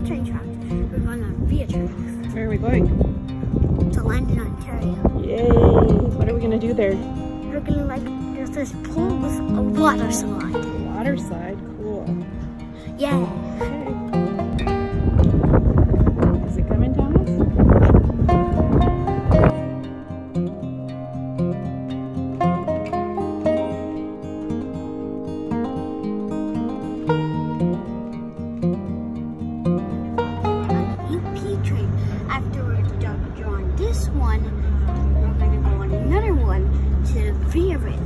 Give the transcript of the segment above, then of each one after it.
train tracks. We're going on via tracks. Where are we going? To London, Ontario. Yay! What are we gonna do there? We're gonna there's this pool with a water slide. Water slide, cool. Yeah. Okay. Is it coming, Thomas? UP train. After we're done on this one, we're gonna go on another one to Via Rail.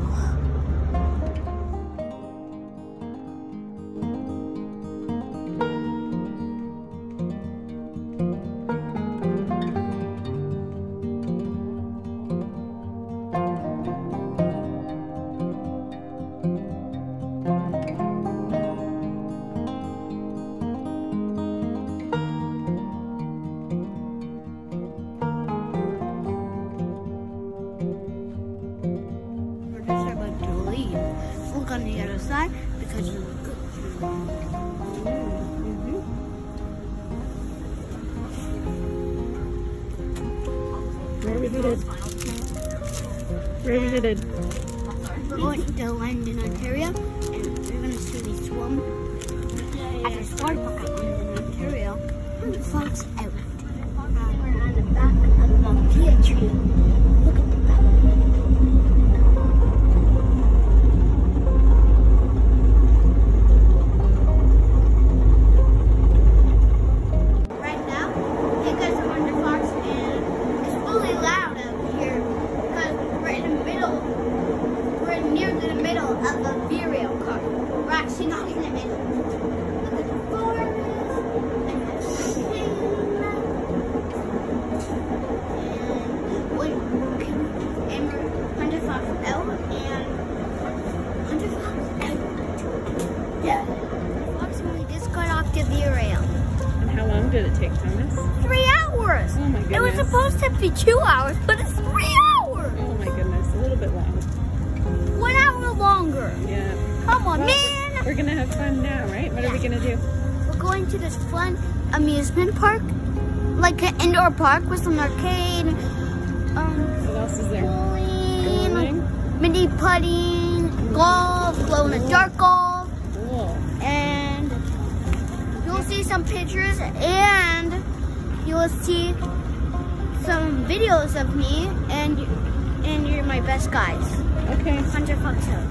Look on the other side because you're good. Where are we headed? Where are we headed? We're going to London, Ontario, and we're going to see me swim at the Star Park at London, Ontario. And the fog's out. We're on the back of the Via tree. Look at the back. Did it take, Thomas? 3 hours. Oh my goodness. It was supposed to be 2 hours, but it's 3 hours. Oh my goodness, a little bit long. 1 hour longer. Yeah. Come on, well, man. We're gonna have fun now, right? What are we gonna do? We're going to this fun amusement park, like an indoor park with some arcade. What else is there? Bowling, mini putting, golf, glow in the dark golf. Cool. And you'll see some pictures and you will see some videos of me and you're my best guys. Okay. 100 bucks out.